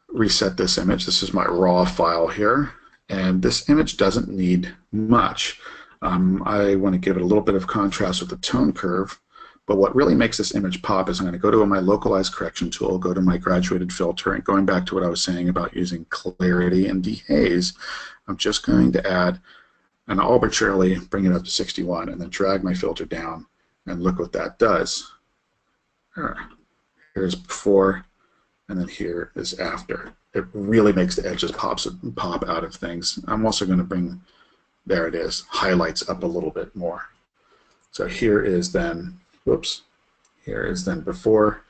Speaker 2: reset this image. This is my raw file here, and this image doesn't need much. I want to give it a little bit of contrast with the tone curve, but what really makes this image pop is I'm going to go to my localized correction tool, go to my graduated filter, and going back to what I was saying about using clarity and dehaze, I'm just going to add and arbitrarily bring it up to 61 and then drag my filter down and look what that does. Here's before, and then here is after. It really makes the edges pop out of things. I'm also going to bring, there it is, highlights up a little bit more. So here is then, whoops, here is then before,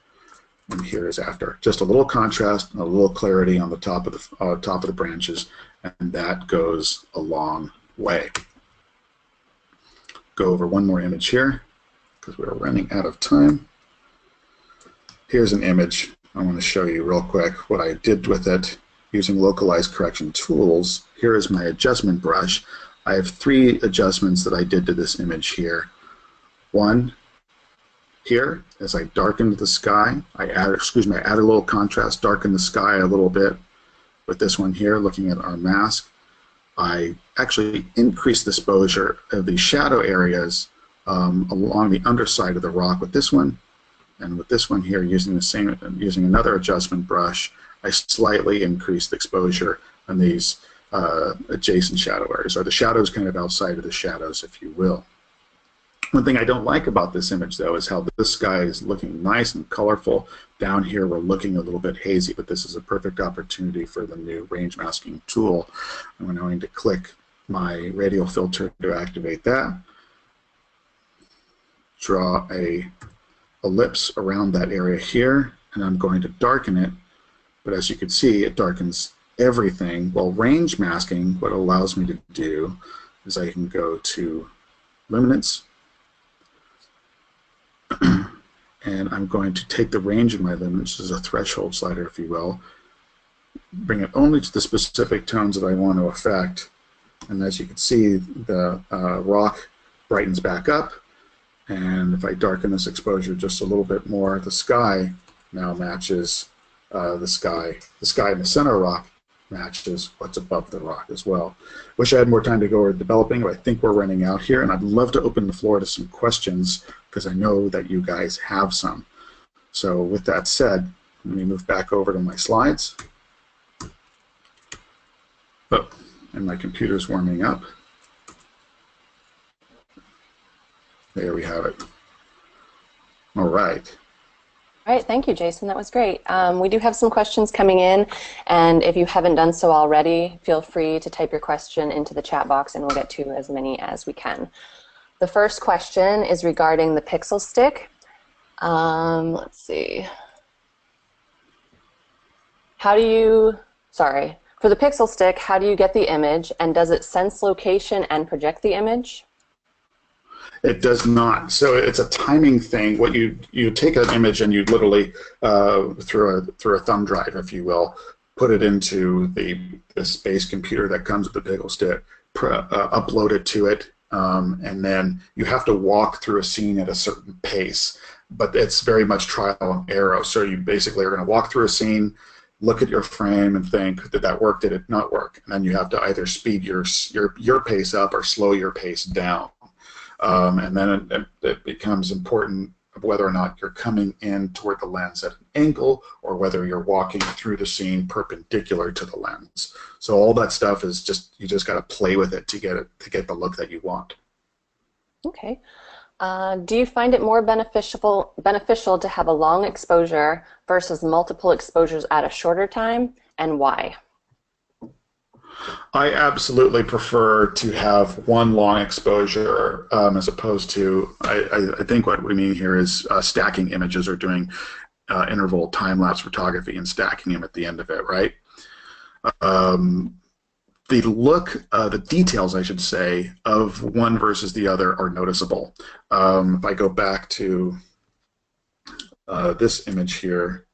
Speaker 2: and here is after. Just a little contrast and a little clarity on the top of the branches, and that goes a long way. Go over one more image here because we're running out of time. Here's an image. I want to show you real quick what I did with it using localized correction tools. Here is my adjustment brush. I have 3 adjustments that I did to this image here. One, here, as I darkened the sky, I added a little contrast, darkened the sky a little bit. With this one here, looking at our mask, I actually increased the exposure of the shadow areas along the underside of the rock with this one. And with this one here, using another adjustment brush, I slightly increased the exposure on these adjacent shadow areas, or the shadows kind of outside of the shadows, if you will. One thing I don't like about this image, though, is how this sky is looking nice and colorful. Down here, we're looking a little bit hazy, but this is a perfect opportunity for the new range masking tool. I'm going to click my radial filter to activate that. Draw a ellipse around that area here, and I'm going to darken it, but as you can see, it darkens everything. Well, range masking, what it allows me to do is I can go to luminance, and I'm going to take the range of my luminance as a threshold slider, if you will, bring it only to the specific tones that I want to affect, and as you can see, the rock brightens back up. And if I darken this exposure just a little bit more, the sky now matches the sky. The sky in the center rock matches what's above the rock as well. Wish I had more time to go over developing, but I think we're running out here, and I'd love to open the floor to some questions because I know that you guys have some. So with that said, let me move back over to my slides. Oh, and my computer's warming up. There we have it. All right.
Speaker 1: All right, thank you, Jason. That was great. We do have some questions coming in, and if you haven't done so already, feel free to type your question into the chat box, and we'll get to as many as we can. The first question is regarding the Pixel Stick. Let's see. For the Pixel Stick, how do you get the image, and does it sense location and project the image?
Speaker 2: It does not. So it's a timing thing. What you take an image and you literally through a thumb drive, if you will, put it into the space computer that comes with the Pixel Stick, upload it to it, and then you have to walk through a scene at a certain pace. But it's very much trial and error. So you basically are going to walk through a scene, look at your frame, and think, did that work? Did it not work? And then you have to either speed your pace up or slow your pace down. And then it becomes important of whether or not you're coming in toward the lens at an angle or whether you're walking through the scene perpendicular to the lens. So all that stuff is just, you just got to play with it to get the look that you want.
Speaker 1: Okay. Do you find it more beneficial to have a long exposure versus multiple exposures at a shorter time, and why?
Speaker 2: I absolutely prefer to have one long exposure as opposed to, I think what we mean here is stacking images or doing interval time-lapse photography and stacking them at the end of it, right? The details, I should say, of one versus the other are noticeable. If I go back to this image here,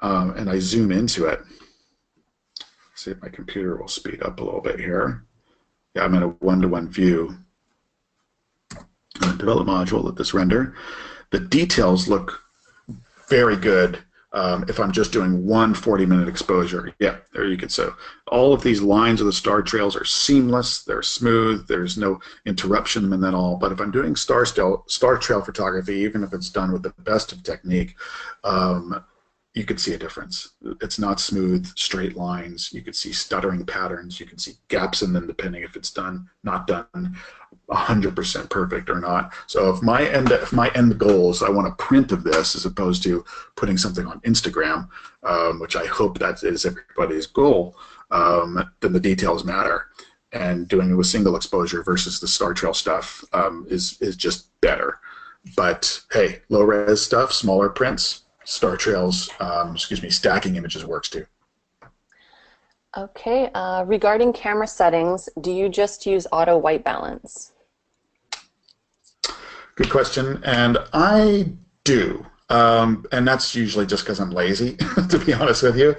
Speaker 2: and I zoom into it, see if my computer will speed up a little bit here. Yeah, I'm in a one-to-one view. Develop module, let this render. The details look very good if I'm just doing one 40-minute exposure. Yeah, there you can see. All of these lines of the star trails are seamless, they're smooth, there's no interruption in them at all. But if I'm doing star trail photography, even if it's done with the best of technique, you could see a difference. It's not smooth, straight lines. You could see stuttering patterns. You can see gaps in them depending if it's not done 100% perfect or not. So if my end goal is I want a print of this as opposed to putting something on Instagram, which I hope that is everybody's goal, then the details matter. And doing it with single exposure versus the star trail stuff is just better. But hey, low res stuff, smaller prints, star trails, stacking images works too.
Speaker 1: Okay, regarding camera settings, do you just use auto white balance?
Speaker 2: Good question, and I do. And that's usually just because I'm lazy, to be honest with you.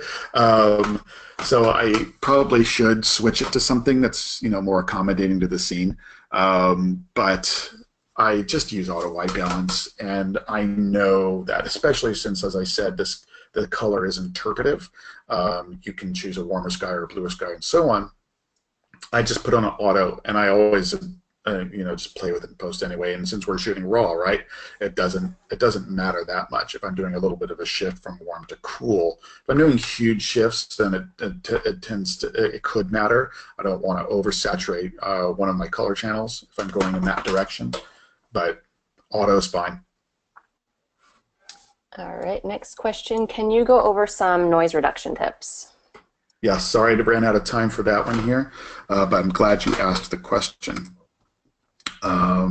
Speaker 2: So I probably should switch it to something that's more accommodating to the scene. But I just use auto white balance, and I know that, especially since, as I said, the color is interpretive. You can choose a warmer sky or a bluer sky and so on. I just put on an auto, and I always just play with it in post anyway. And since we're shooting raw, right, it doesn't matter that much. If I'm doing a little bit of a shift from warm to cool, if I'm doing huge shifts, then it could matter. I don't want to oversaturate one of my color channels if I'm going in that direction. But auto is fine.
Speaker 1: All right, next question. Can you go over some noise reduction tips?
Speaker 2: Yeah, sorry to ran out of time for that one here, but I'm glad you asked the question. Let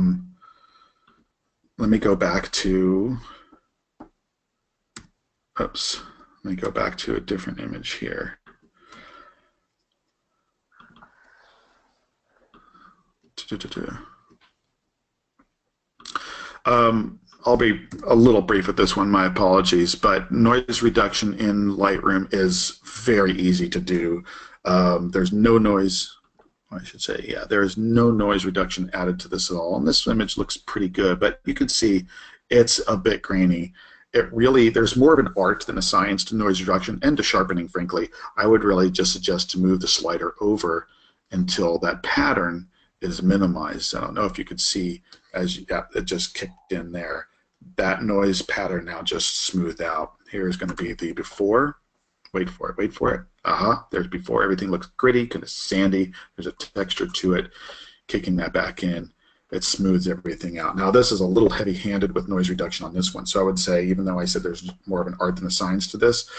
Speaker 2: me go back to, let me go back to a different image here. I'll be a little brief with this one, my apologies, but noise reduction in Lightroom is very easy to do. There's no noise, I should say, yeah, there is no noise reduction added to this at all. And this image looks pretty good, but you can see it's a bit grainy. There's more of an art than a science to noise reduction and to sharpening, frankly. I would really just suggest to move the slider over until that pattern is minimized. I don't know if you could see it just kicked in there. That noise pattern now just smoothed out. Here's going to be the before. Wait for it, wait for it. There's before. Everything looks gritty, kind of sandy. There's a texture to it. Kicking that back in, it smooths everything out. Now this is a little heavy-handed with noise reduction on this one. So I would say, even though I said there's more of an art than a science to this,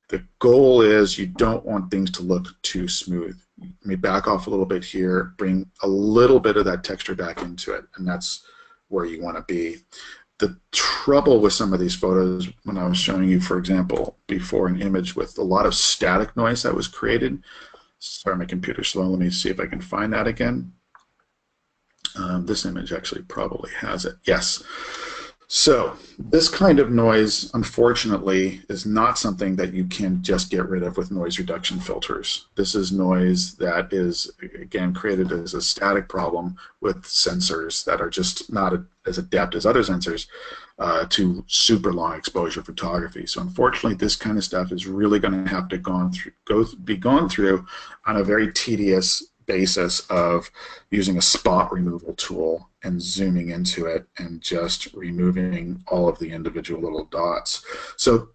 Speaker 2: the goal is you don't want things to look too smooth. Let me back off a little bit here, bring a little bit of that texture back into it, and that's where you want to be. The trouble with some of these photos, when I was showing you, for example, before an image with a lot of static noise that was created. Sorry, my computer's slow. Let me see if I can find that again. This image actually probably has it. Yes. So this kind of noise, unfortunately, is not something that you can just get rid of with noise reduction filters. This is noise that is, again, created as a static problem with sensors that are just not as adept as other sensors to super long exposure photography. So unfortunately, this kind of stuff is really going to have to be gone through on a very tedious basis of using a spot removal tool and zooming into it and just removing all of the individual little dots. So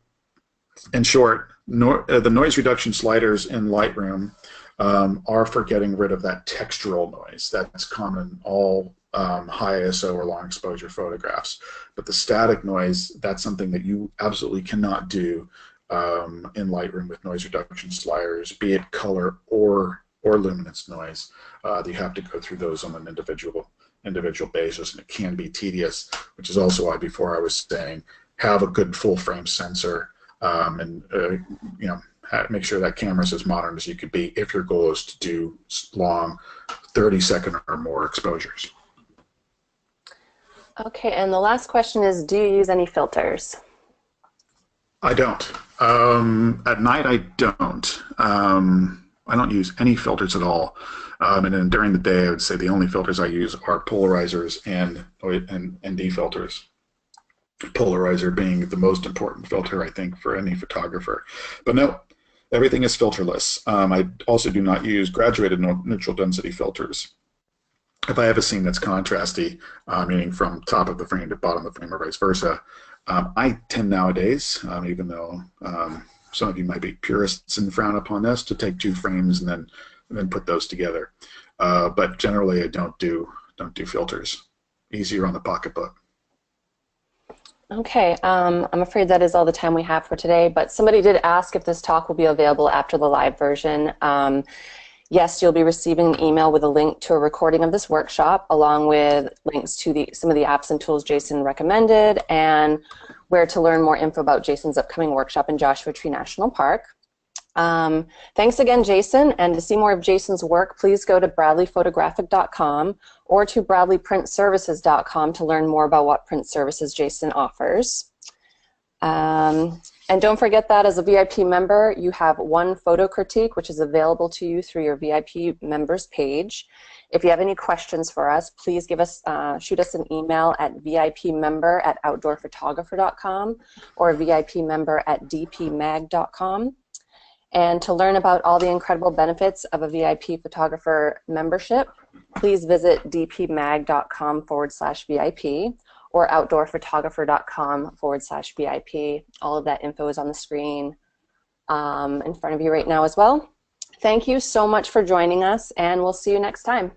Speaker 2: in short, the noise reduction sliders in Lightroom are for getting rid of that textural noise that's common in all high ISO or long exposure photographs. But the static noise, that's something that you absolutely cannot do in Lightroom with noise reduction sliders, be it color or luminance noise. You have to go through those on an individual basis, and it can be tedious, which is also why before I was saying have a good full frame sensor and you know, make sure that camera's as modern as you could be if your goal is to do long 30-second or more exposures.
Speaker 1: Okay, and the last question is, do you use any filters?
Speaker 2: I don't. At night, I don't. I don't use any filters at all. And then during the day, I would say the only filters I use are polarizers and ND filters. Polarizer being the most important filter, I think, for any photographer. But no, everything is filterless. I also do not use graduated neutral density filters. If I have a scene that's contrasty, meaning from top of the frame to bottom of the frame or vice versa, I tend nowadays, even though some of you might be purists and frown upon this, to take 2 frames and then put those together. But generally, I don't do filters. Easier on the pocketbook.
Speaker 1: Okay, I'm afraid that is all the time we have for today, but somebody did ask if this talk will be available after the live version. Yes, you'll be receiving an email with a link to a recording of this workshop, along with links to some of the apps and tools Jason recommended, and where to learn more info about Jason's upcoming workshop in Joshua Tree National Park. Thanks again, Jason, and to see more of Jason's work, please go to bradleyphotographic.com or to bradleyprintservices.com to learn more about what print services Jason offers. And don't forget that as a VIP member, you have 1 photo critique, which is available to you through your VIP members page. If you have any questions for us, please shoot us an email at vipmember@outdoorphotographer.com or vipmember@dpmag.com. And to learn about all the incredible benefits of a VIP photographer membership, please visit dpmag.com/VIP or outdoorphotographer.com/VIP. All of that info is on the screen in front of you right now as well. Thank you so much for joining us, and we'll see you next time.